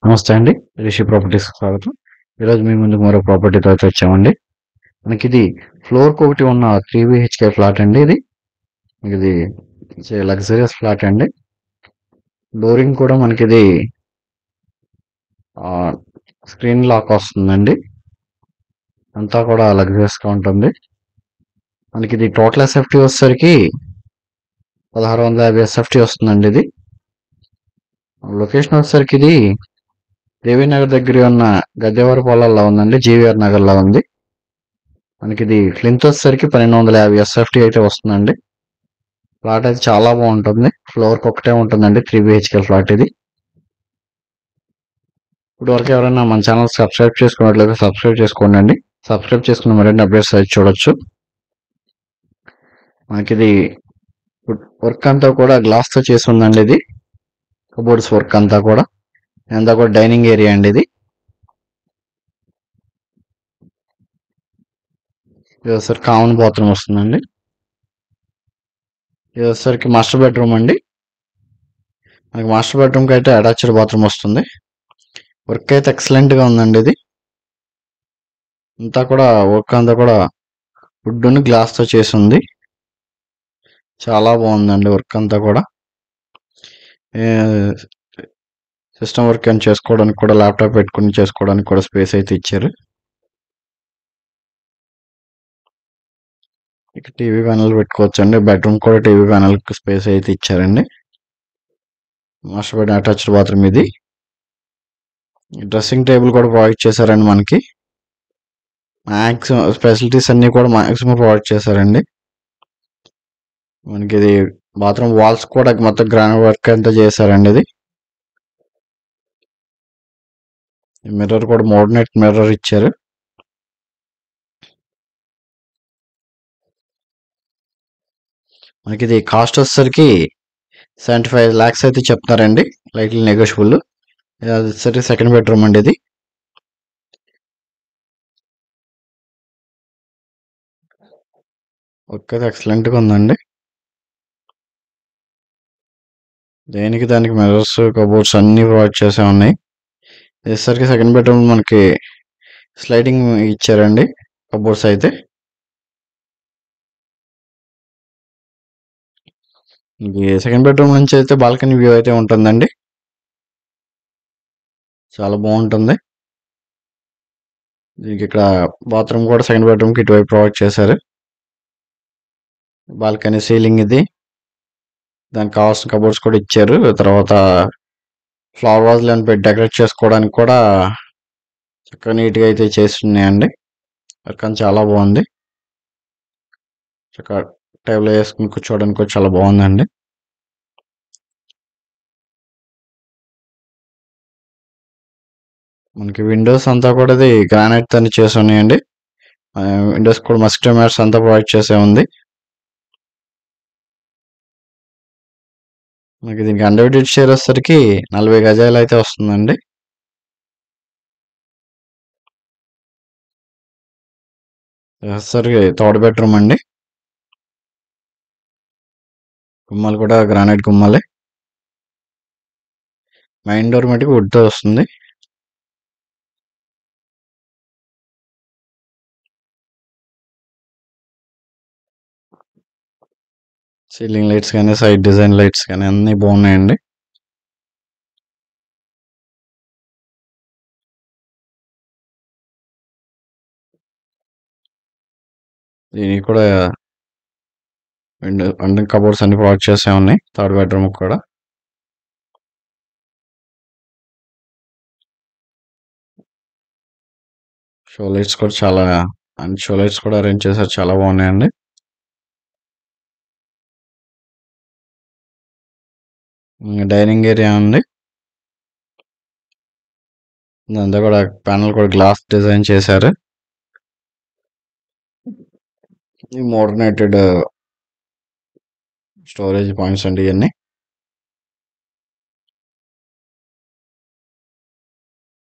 నమస్తే అండి. రిషి ప్రాపర్టీస్‌కి స్వాగతం. ఈరోజు మీ ముందుకు మరో ప్రాపర్టీతో అయితే వచ్చామండి. మనకిది ఫ్లోర్‌కొకటి ఉన్న 3 బీహెచ్‌కే ఫ్లాట్ అండి ఇది. ఇది లగ్జరియస్ ఫ్లాట్ అండి. డోరింగ్ కూడా మనకిది ఆహ్, స్క్రీన్ లాక్ వస్తుందండి. అంతా కూడా లగ్జరియస్‌గా ఉంటుంది. మనకిది టోటల్ ఎస్ఎఫ్టీ వచ్చేసరికి 1650 ఎస్ఎఫ్టీ వస్తుందండి ఇది. లొకేషన్ వచ్చేసరికి ఇది దేవీనగర్ దగ్గర ఉన్న గద్దెవారి పొలాల్లో ఉందండి. జీవీఆర్ నగర్‌లో ఉంది. మనకిది ఫ్లింత్ వచ్చేసరికి 1250 ఎస్ఎఫ్టీ అయితే వస్తుందండి. ఫ్లాట్ అయితే చాలా బాగుంటుంది. ఫ్లోర్కి ఒకటే ఉంటుందండి. 3 బిహెచ్కే ఫ్లాట్ ఇది. ఇప్పుడు వరకు ఎవరైనా మన ఛానల్ సబ్స్క్రైబ్ చేసుకున్నట్లయితే సబ్స్క్రైబ్ చేసుకోండి. సబ్స్క్రైబ్ చేసుకున్న మరిన్ని అప్డేట్స్ అయితే చూడొచ్చు. మనకిది వర్క్ అంతా కూడా గ్లాస్ తో చేసి ఉందండి. ఇది కబోర్డ్స్ వర్క్ అంతా కూడా డైనింగ్ ఏరియా అండి ఇది. ఇది వచ్చేసరికి కామన్ బాత్రూమ్ వస్తుందండి. ఇది వచ్చేసరికి మాస్టర్ బెడ్రూమ్ అండి. మనకి మాస్టర్ బెడ్రూమ్ కి అయితే అటాచ్డ్ బాత్రూమ్ వస్తుంది. వర్క్ అయితే ఎక్సలెంట్ గా ఉందండి ఇది. వర్క్ అంతా కూడా వుడ్ గ్లాస్ తో చేసి ఉంది. చాలా బాగుందండి వర్క్ అంతా కూడా. సిస్టమ్ వర్క్ అని చేసుకోవడానికి కూడా ల్యాప్టాప్ పెట్టుకుని చేసుకోవడానికి కూడా స్పేస్ అయితే ఇచ్చారు. ఇక టీవీ ప్యానల్ పెట్టుకోవచ్చు అండి. బెడ్రూమ్ కూడా టీవీ ప్యానల్ స్పేస్ అయితే ఇచ్చారండి. మాస్టర్ బెడ్ అటాచ్డ్ బాత్రూమ్ ఇది. డ్రెస్సింగ్ టేబుల్ కూడా ప్రొవైడ్ చేశారండి మనకి. మ్యాక్సిమం ఫెసిలిటీస్ అన్ని కూడా మ్యాక్సిమం ప్రొవైడ్ చేశారండి. మనకి ఇది బాత్రూమ్ వాల్స్ కూడా మొత్తం గ్రానైట్ వర్క్ అంతా చేశారండి. ఇది మిర్రర్ కూడా మోడర్నేట్ మిర్రర్ ఇచ్చారు. మనకి ఇది కాస్ట్ వచ్చేసరికి 75 lakhs అయితే చెప్తున్నారండి. Lightly negotiable. అది వచ్చేసరికి సెకండ్ బెడ్రూమ్ అండి ఇది. వర్క్ అయితే ఎక్సలెంట్ గా ఉందండి. దానికి మిర్రర్స్ కబోర్డ్స్ అన్ని ప్రొవైడ్ చేసే ఉన్నాయి. వచ్చేసరికి సెకండ్ బెడ్రూమ్ మనకి స్లైడింగ్ ఇచ్చారండి కబోర్డ్స్ అయితే. సెకండ్ బెడ్రూమ్ నుంచి అయితే బాల్కనీ వ్యూ అయితే ఉంటుందండి. చాలా బాగుంటుంది. దీనికి ఇక్కడ బాత్రూమ్ కూడా సెకండ్ బెడ్రూమ్ కి ఇటువైపు ప్రొవైడ్ చేశారు. బాల్కనీ సీలింగ్ ఇది. దానికి కావాల్సిన కబోర్డ్స్ కూడా ఇచ్చారు. తర్వాత ఫ్లవర్ వాజ్ లను పెట్టి డెకరేట్ చేసుకోవడానికి కూడా చక్కగా నీట్ గా అయితే చేస్తున్నాయండి. వర్క్ చాలా బాగుంది. చక్కగా టేబుల్ వేసుకుని కూర్చోవడానికి కూడా చాలా బాగుందండి. మనకి విండోస్ అంతా కూడా ఇది గ్రానైట్ తోని చేసి ఉన్నాయండి. విండోస్ కూడా మస్కిటో మ్యాట్స్ అంతా ప్రొవైడ్ చేసే ఉంది. మనకి దీనికి అన్డివైడెడ్ షేర్ వచ్చేసరికి 40 గజాలు అయితే వస్తుందండి. వచ్చేసరికి థర్డ్ బెడ్రూమ్ అండి. గుమ్మాలు కూడా గ్రానైట్ గుమ్మాలే. మెయిన్ డోర్ మటుకు వుడ్ తో వస్తుంది. సీలింగ్ లైట్స్ కానీ సైడ్ డిజైన్ లైట్స్ కానీ అన్ని బాగున్నాయండి. దీనికి కూడా విండో కబోర్డ్స్ అన్ని ప్రొవైడ్ చేసే ఉన్నాయి థర్డ్ బెడ్రూమ్ కూడా. షో లైట్స్ కూడా షో లైట్స్ కూడా అరేంజ్ చేశారు. చాలా బాగున్నాయండి. డైనింగ్ ఏరియా ఉంది. ఇదంతా కూడా ప్యానల్ కూడా గ్లాస్ డిజైన్ చేశారు. మోడర్నేటెడ్ స్టోరేజ్ పాయింట్స్ అండి ఇవన్నీ.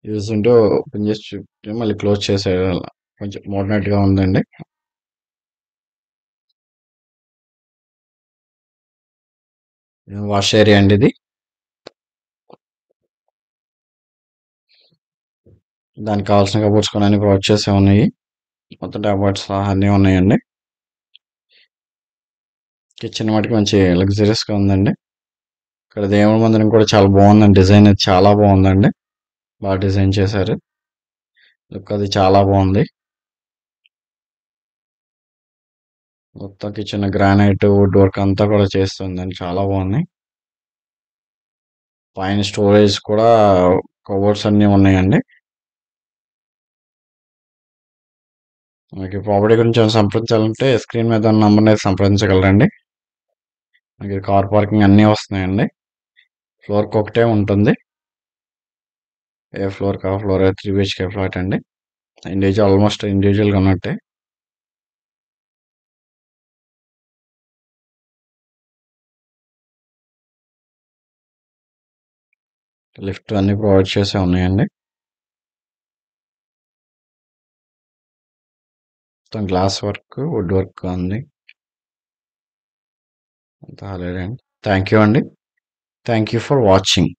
యూజ్ ఉంటూ ఓపెన్ చేసి చూపితే మళ్ళీ క్లోజ్ చేసే కొంచెం మోడర్నేట్ గా ఉందండి. వాష్ ఏరియా అండి ఇది. దానికి కావాల్సిన కబోర్డ్స్ కూడా అన్ని ప్రొవైడ్ చేసే ఉన్నాయి. మొత్తం కబోర్డ్స్ అన్నీ ఉన్నాయండి. కిచెన్ మటుకు మంచి లగ్జరియస్గా ఉందండి. ఇక్కడ దేవుడి మందిరం కూడా చాలా బాగుందండి. డిజైన్ అయితే చాలా బాగుందండి. బాగా డిజైన్ చేశారు. లుక్ అది చాలా బాగుంది. మొత్తం కిచెన్ గ్రానైట్ వుడ్ వర్క్ అంతా కూడా చేస్తుందండి. చాలా బాగుంది. పైన స్టోరేజ్ కూడా కబోర్డ్స్ అన్నీ ఉన్నాయండి. మీకు ప్రాపర్టీ గురించి ఏమైనా సంప్రదించాలంటే స్క్రీన్ మీద ఉన్న నంబర్ని సంప్రదించగలరండి. మీకు కార్ పార్కింగ్ అన్నీ వస్తున్నాయండి. ఫ్లోర్కి ఒకటే ఉంటుంది. ఏ ఫ్లోర్కి ఆ ఫ్లోర్ 3 BHK ఫ్లాట్ అండి. ఆల్మోస్ట్ ఇండివిజువల్గా ఉన్నట్టే. లిఫ్ట్ అన్నీ ప్రొవైడ్ చేసే ఉన్నాయండి. మొత్తం గ్లాస్ వర్క్ వుడ్ వర్క్ ఉంది. అంతా థ్యాంక్ యూ అండి. Thank you for watching.